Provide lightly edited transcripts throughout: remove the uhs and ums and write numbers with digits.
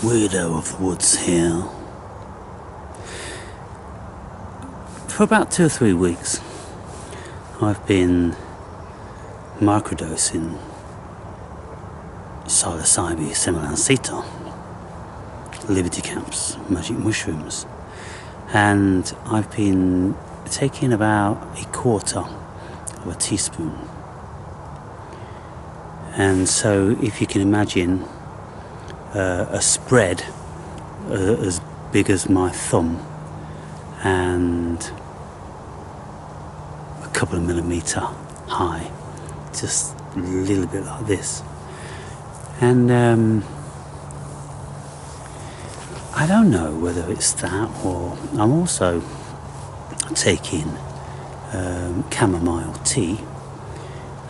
Weirdo of the woods here. For about 2 or 3 weeks, I've been microdosing Psilocybe semilanceata, Liberty Camp's magic mushrooms, and I've been taking about 1/4 of a teaspoon. And so, if you can imagine a spread as big as my thumb and a couple of millimetre high, just a little bit like this. And I don't know whether it's that, or I'm also taking chamomile tea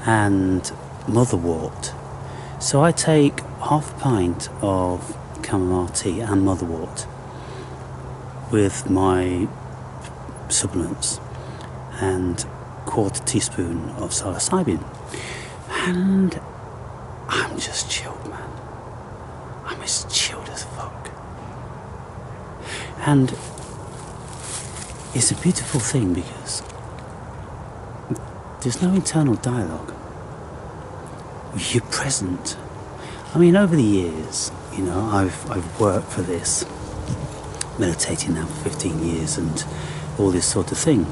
and motherwort. So I take half a pint of chamomile tea and motherwort with my supplements and 1/4 teaspoon of psilocybin, and I'm just chilled, man. I'm as chilled as fuck. And it's a beautiful thing because there's no internal dialogue. You're present. I mean, over the years, you know, I've worked for this, meditating now for 15 years and all this sort of thing.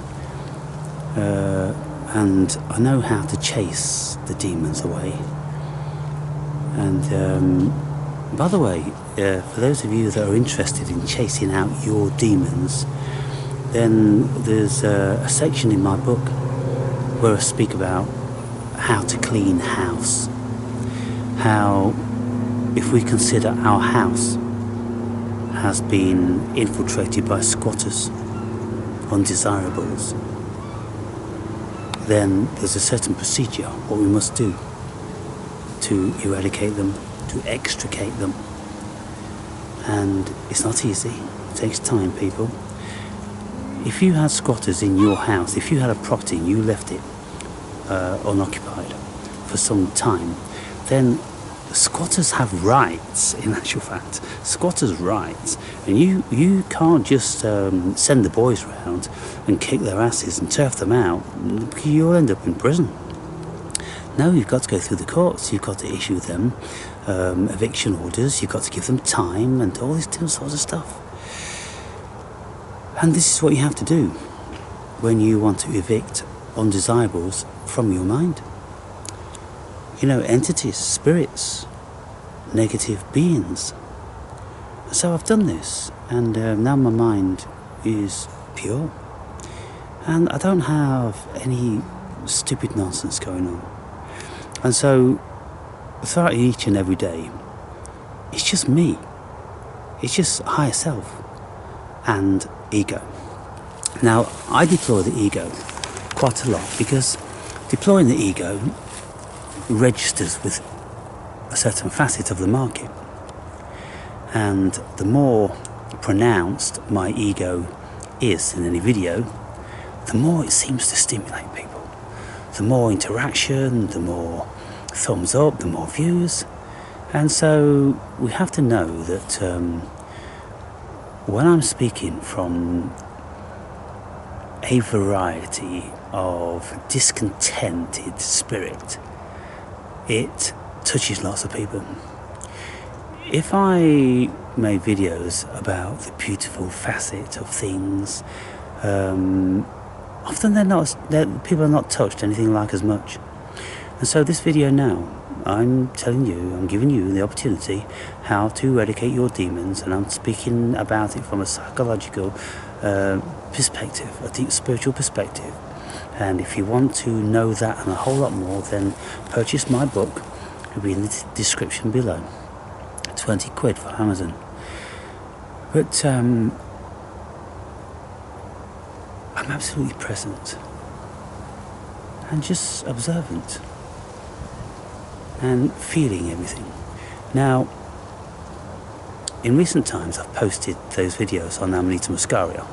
And I know how to chase the demons away. And by the way, for those of you that are interested in chasing out your demons, then there's a section in my book where I speak about how to clean house. How, if we consider our house has been infiltrated by squatters, undesirables, then there's a certain procedure, what we must do to eradicate them, to extricate them. And it's not easy, it takes time, people. If you had squatters in your house, if you had a property and you left it unoccupied for some time, then squatters have rights, in actual fact. Squatters' rights. And you can't just send the boys round and kick their asses and turf them out. You'll end up in prison. No, you've got to go through the courts. You've got to issue them eviction orders. You've got to give them time and all this sorts of stuff. And this is what you have to do when you want to evict undesirables from your mind. You know, entities, spirits, negative beings. So I've done this, and now my mind is pure. And I don't have any stupid nonsense going on. And so, throughout each and every day, it's just me. It's just higher self and ego. Now, I deploy the ego quite a lot because deploying the ego registers with a certain facet of the market. And the more pronounced my ego is in any video, the more it seems to stimulate people. The more interaction, the more thumbs up, the more views. And so we have to know that when I'm speaking from a variety of discontented spirit, it touches lots of people. If I made videos about the beautiful facet of things, often people are not touched anything like as much. And so this video now, I'm giving you the opportunity how to eradicate your demons, and I'm speaking about it from a psychological perspective, a deep spiritual perspective. And if you want to know that and a whole lot more, then purchase my book. It'll be in the description below. 20 quid for Amazon. But I'm absolutely present and just observant and feeling everything. Now, in recent times I've posted those videos on Amanita muscaria,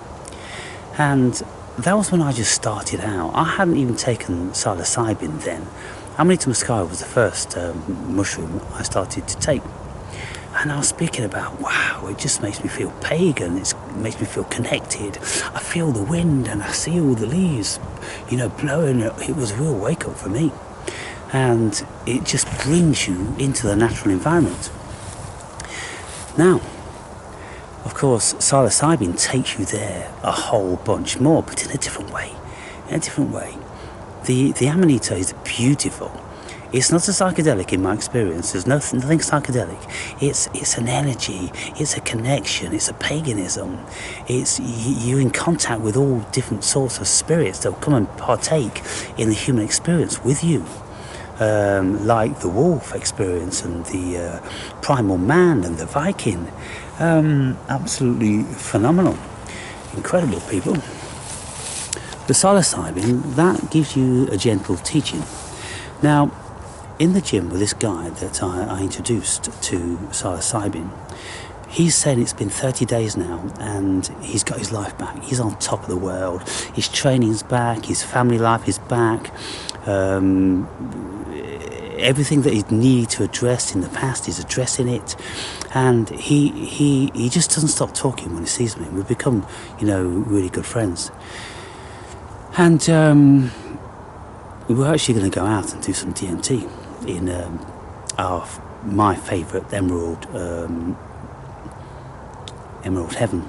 and that was when I just started out. I hadn't even taken psilocybin then. Amanita muscaria was the first mushroom I started to take. And I was speaking about, wow, it just makes me feel pagan, it makes me feel connected. I feel the wind and I see all the leaves, you know, blowing. It was a real wake-up for me. And it just brings you into the natural environment. Now, of course, psilocybin takes you there a whole bunch more, but in a different way. In a different way. The Amanita is beautiful. It's not a psychedelic in my experience. There's nothing psychedelic. It's an energy. It's a connection. It's a paganism. It's you're in contact with all different sorts of spirits that will come and partake in the human experience with you. Like the wolf experience and the primal man and the Viking. Absolutely phenomenal. Incredible people. The psilocybin, that gives you a gentle teaching. Now, in the gym with this guy that I introduced to psilocybin, he's saying it's been 30 days now and he's got his life back. He's on top of the world. His training's back, his family life is back. Everything that he needed to address in the past, he's addressing it. And he just doesn't stop talking when he sees me. We've become, you know, really good friends. And we're actually going to go out and do some DMT in my favourite Emerald Heaven,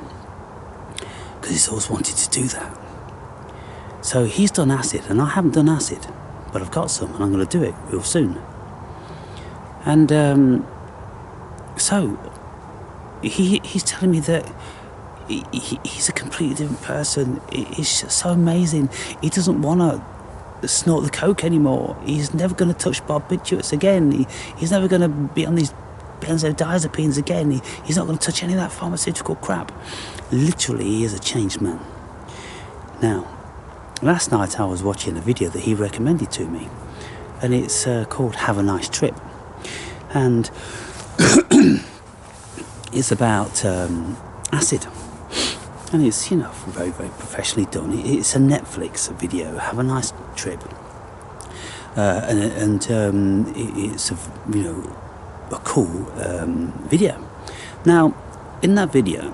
because he's always wanted to do that. So he's done acid and I haven't done acid, but I've got some and I'm going to do it real soon. And so he's telling me that he's a completely different person. It's just so amazing. He doesn't want to snort the coke anymore. He's never going to touch barbiturates again. He's never going to be on these benzodiazepines again. He's not going to touch any of that pharmaceutical crap. Literally, he is a changed man. Now, last night I was watching a video that he recommended to me, and it's called Have a Nice Trip. And it's about acid. And it's, you know, very, very professionally done. It's a Netflix video, Have a Nice Trip. It's a, you know, a cool video. Now, in that video,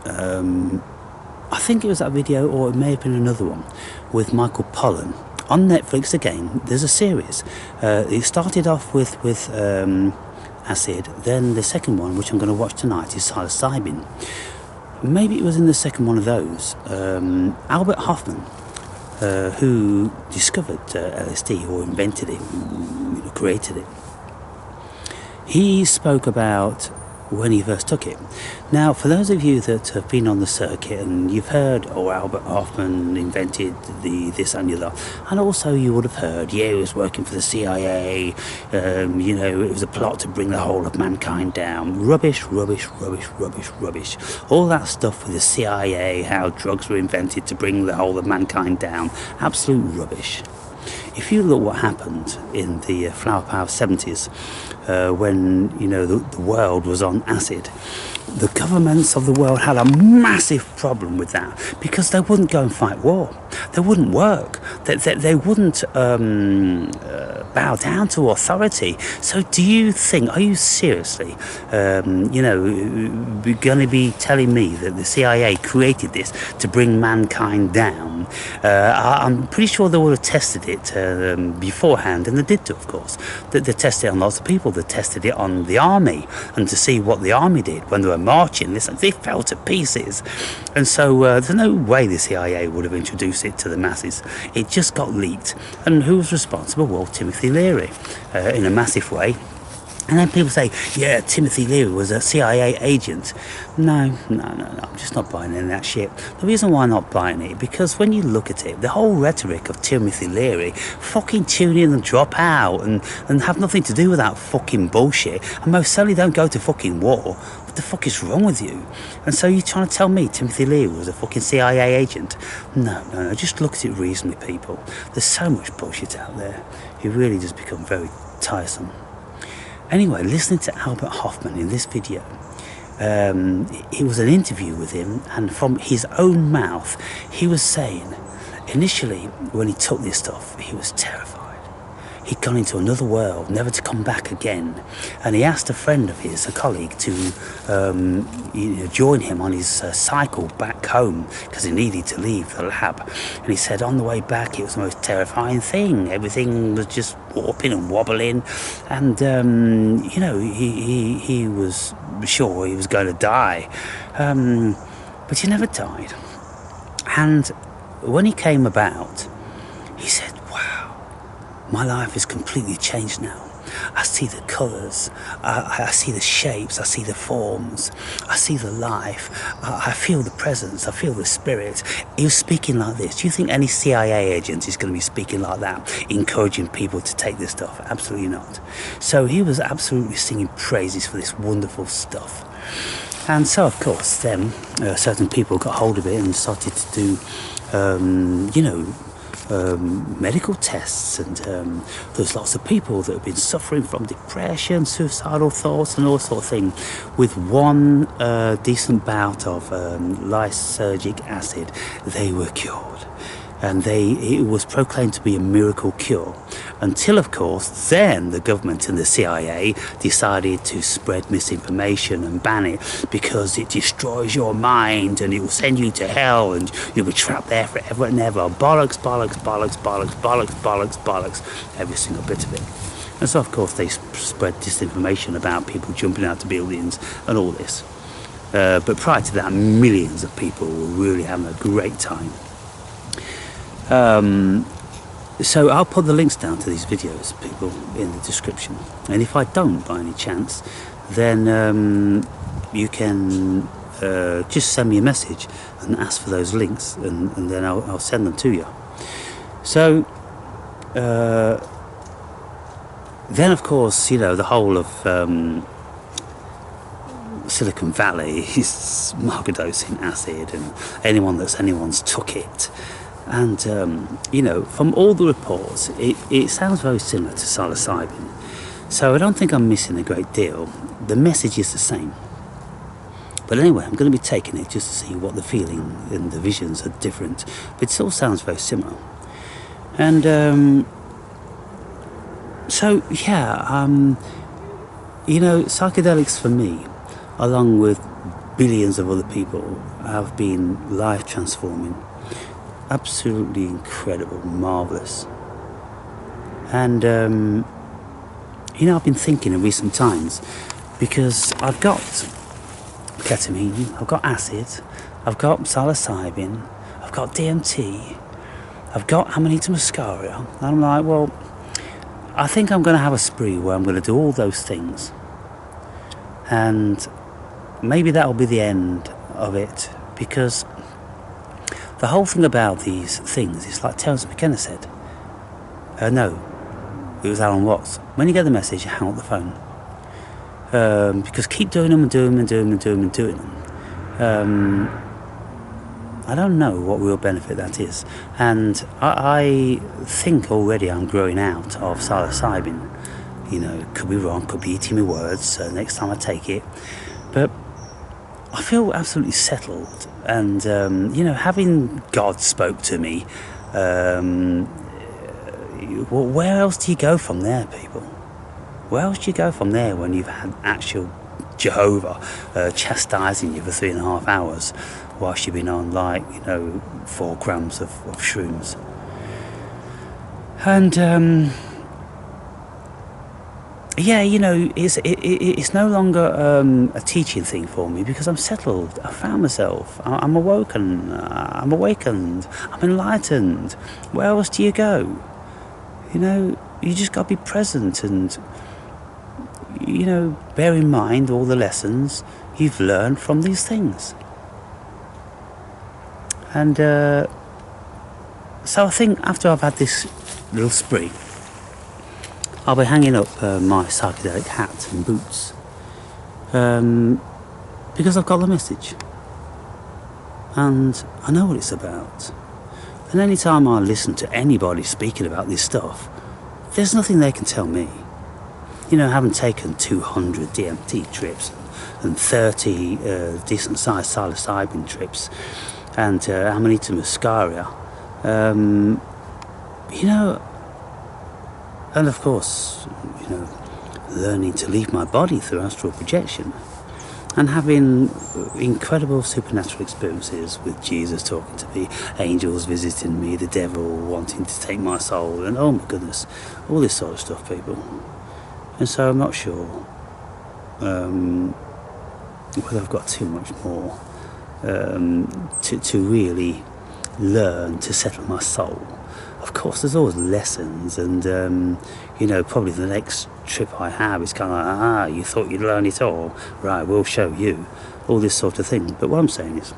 I think it was that video, or it may have been another one, with Michael Pollan. On Netflix again, there's a series. It started off with acid, then the second one, which I'm going to watch tonight, is psilocybin. Maybe it was in the second one of those. Albert Hoffman, who discovered LSD, or invented it, you know, created it, he spoke about when he first took it. Now, for those of you that have been on the circuit and you've heard, oh, Albert Hoffman invented this and the other, and also you would have heard, yeah, he was working for the CIA, you know, it was a plot to bring the whole of mankind down. Rubbish, rubbish, rubbish, rubbish, rubbish. All that stuff with the CIA, how drugs were invented to bring the whole of mankind down. Absolute rubbish. If you look what happened in the flower power 70s, when, you know, the world was on acid, the governments of the world had a massive problem with that, because they wouldn't go and fight war. They wouldn't work. They wouldn't bow down to authority. So do you think, are you seriously, you know, going to be telling me that the CIA created this to bring mankind down? I'm pretty sure they would have tested it beforehand, and they did too, of course. They tested it on lots of people. They tested it on the army, and to see what the army did when they were marching, they fell to pieces. And so there's no way the CIA would have introduced it to the masses. It just got leaked. And who was responsible? Well, Timothy Leary, in a massive way. And then people say, yeah, Timothy Leary was a CIA agent. No, I'm just not buying any of that shit. The reason why I'm not buying it, because when you look at it, the whole rhetoric of Timothy Leary, fucking tune in and drop out and have nothing to do with that fucking bullshit, and most certainly don't go to fucking war. What the fuck is wrong with you? And so you're trying to tell me Timothy Leary was a fucking CIA agent? No, just look at it reasonably, people. There's so much bullshit out there. It really does become very tiresome. Anyway, listening to Albert Hoffman in this video, it was an interview with him, and from his own mouth, he was saying, initially, when he took this stuff, he was terrified. he'd gone into another world, never to come back again. And he asked a friend of his, a colleague, to join him on his cycle back home, because he needed to leave the lab. And he said on the way back it was the most terrifying thing. Everything was just warping and wobbling, and he was sure he was going to die, but he never died. And when he came about, he said, wow, my life is completely changed now. I see the colours, I see the shapes, I see the forms, I see the life, I feel the presence, I feel the spirit. He was speaking like this. Do you think any CIA agent is going to be speaking like that, encouraging people to take this stuff? Absolutely not. So he was absolutely singing praises for this wonderful stuff. And so, of course, then certain people got hold of it and started to do, medical tests, and there's lots of people that have been suffering from depression, suicidal thoughts, and all sort of thing. With one decent bout of lysergic acid, they were cured, and it was proclaimed to be a miracle cure. Until, of course, then the government and the CIA decided to spread misinformation and ban it because it destroys your mind and it will send you to hell and you'll be trapped there forever and ever. Bollocks, bollocks, bollocks, bollocks, bollocks, bollocks, bollocks, every single bit of it. And so, of course, they spread disinformation about people jumping out of buildings and all this. But prior to that, millions of people were really having a great time. So I'll put the links down to these videos, people, in the description. And if I don't, by any chance, then you can just send me a message and ask for those links, and then I'll send them to you. So then, of course, the whole of Silicon Valley is microdosing acid, and anyone's took it. And, from all the reports, it sounds very similar to psilocybin. So I don't think I'm missing a great deal. The message is the same. But anyway, I'm going to be taking it just to see what the feeling and the visions are different. But it all sounds very similar. And psychedelics for me, along with billions of other people, have been life-transforming. Absolutely incredible, marvellous. And I've been thinking in recent times, because I've got ketamine, I've got acid, I've got psilocybin, I've got DMT, I've got Amanita muscaria, and I'm like, well, I think I'm going to have a spree where I'm going to do all those things, and maybe that'll be the end of it, because the whole thing about these things is like Terence McKenna said. No, it was Alan Watts. When you get the message, you hang up the phone. Because keep doing them and doing them and doing them and doing them and doing them. I don't know what real benefit that is. And I think already I'm growing out of psilocybin. Could be wrong, could be eating my words next time I take it. But I feel absolutely settled, and having God spoke to me. Well, where else do you go from there, people? Where else do you go from there when you've had actual Jehovah chastising you for 3.5 hours whilst you've been on 4 grams of shrooms? And it's no longer a teaching thing for me, because I'm settled. I found myself. I'm awoken. I'm awakened. I'm enlightened. Where else do you go? You just got to be present and, bear in mind all the lessons you've learned from these things. And so I think after I've had this little spree, I'll be hanging up my psychedelic hat and boots, because I've got the message and I know what it's about. And any time I listen to anybody speaking about this stuff, there's nothing they can tell me. Having taken 200 DMT trips and 30 decent-sized psilocybin trips and Amanita muscaria, And of course, you know, learning to leave my body through astral projection, and having incredible supernatural experiences with Jesus talking to me, angels visiting me, the devil wanting to take my soul, and oh my goodness, all this sort of stuff, people. And so I'm not sure whether I've got too much more to really learn to settle my soul. Of course, there's always lessons, and you know, probably the next trip I have is kind of like, you thought you'd learn it all, right, we'll show you, all this sort of thing. But what I'm saying is,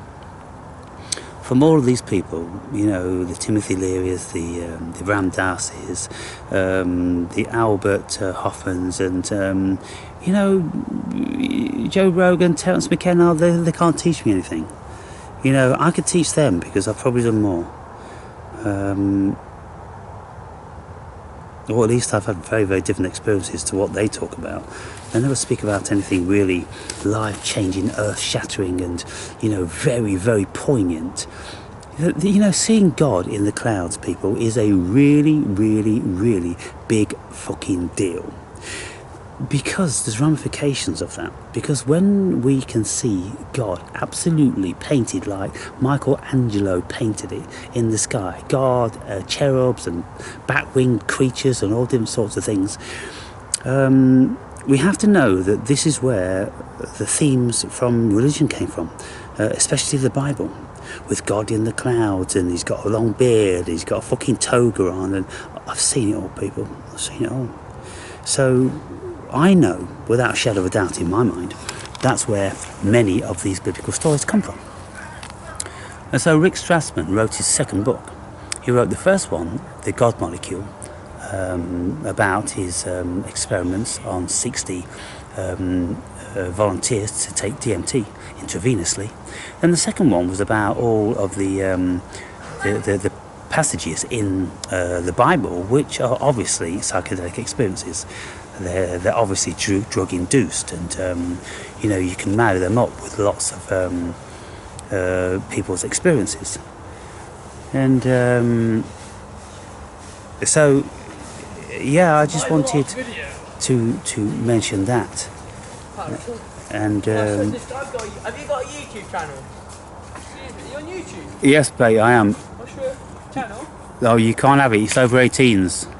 from all of these people, you know, the Timothy Learys, the Ram Darcys, the Albert Hoffmans, and you know, Joe Rogan, Terence McKenna, they can't teach me anything. You know, I could teach them because I've probably done more. Or at least I've had very, very different experiences to what they talk about. They never speak about anything really life-changing, earth-shattering, and, you know, very, very poignant. You know, seeing God in the clouds, people, is a really, really, really big fucking deal. Because there's ramifications of that. Because when we can see God absolutely painted like Michelangelo painted it in the sky, God, cherubs and bat-winged creatures and all different sorts of things, we have to know that this is where the themes from religion came from, especially the Bible, with God in the clouds, and he's got a long beard, he's got a fucking toga on, and I've seen it all, people. I've seen it all. So I know, without a shadow of a doubt in my mind, that's where many of these biblical stories come from. And so Rick Strassman wrote his second book. He wrote the first one, The God Molecule, about his experiments on 60 volunteers to take DMT intravenously. And the second one was about all of the passages in the Bible which are obviously psychedelic experiences. They're obviously drug induced, and you know, you can marry them up with lots of people's experiences. And so yeah, I just wanted to mention that. And have you got a YouTube channel? Are you on YouTube? Yes, mate, I am. What's your channel? Oh, you can't have it, it's over 18s.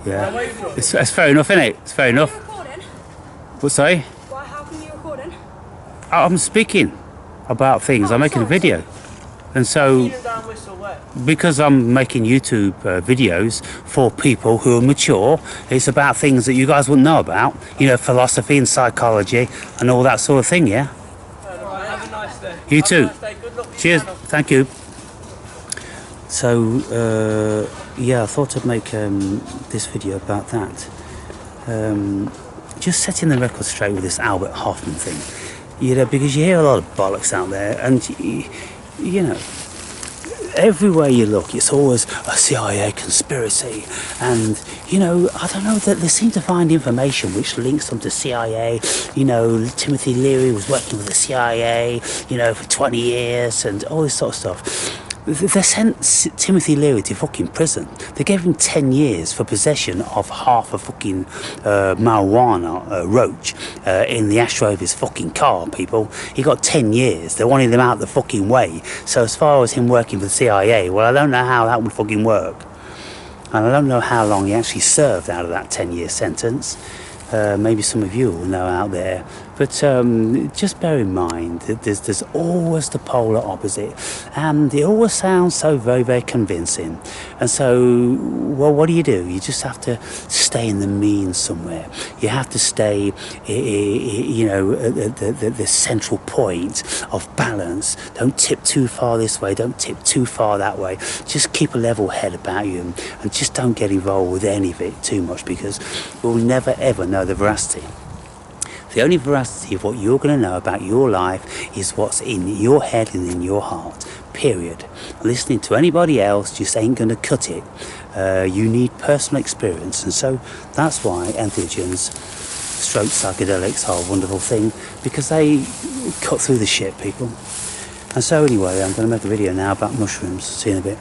Yeah, it's fair enough, isn't it? It's fair enough. Are you recording? What, sorry? Why, how come you're recording? I'm speaking about things. I'm making a video. And so, because I'm making YouTube videos for people who are mature, it's about things that you guys wouldn't know about. You know, philosophy and psychology and all that sort of thing, yeah? Have a nice day. You too. Have a nice day. Good luck with Cheers. your channel. Thank you. So, yeah, I thought I'd make this video about that. Just setting the record straight with this Albert Hoffman thing. You know, because you hear a lot of bollocks out there, and, you know, everywhere you look, it's always a CIA conspiracy. And, you know, I don't know, that they seem to find information which links them to CIA. You know, Timothy Leary was working with the CIA, you know, for 20 years and all this sort of stuff. They sent Timothy Leary to fucking prison. They gave him 10 years for possession of half a fucking marijuana roach in the ashtray of his fucking car, people. He got 10 years. They wanted him out the fucking way. So as far as him working for the CIA, well, I don't know how that would fucking work. And I don't know how long he actually served out of that 10-year sentence. Maybe some of you will know out there. But just bear in mind that there's always the polar opposite, and it always sounds so very, very convincing. And so, well, what do? You just have to stay in the mean somewhere. You have to stay, you know, at the central point of balance. Don't tip too far this way, don't tip too far that way. Just keep a level head about you, and just don't get involved with any of it too much, because we'll never ever know the veracity. The only veracity of what you're going to know about your life is what's in your head and in your heart, period. Listening to anybody else just ain't going to cut it. You need personal experience, and so that's why entheogens, stroke psychedelics, are a wonderful thing, because they cut through the shit, people. And so anyway, I'm going to make a video now about mushrooms. See you in a bit.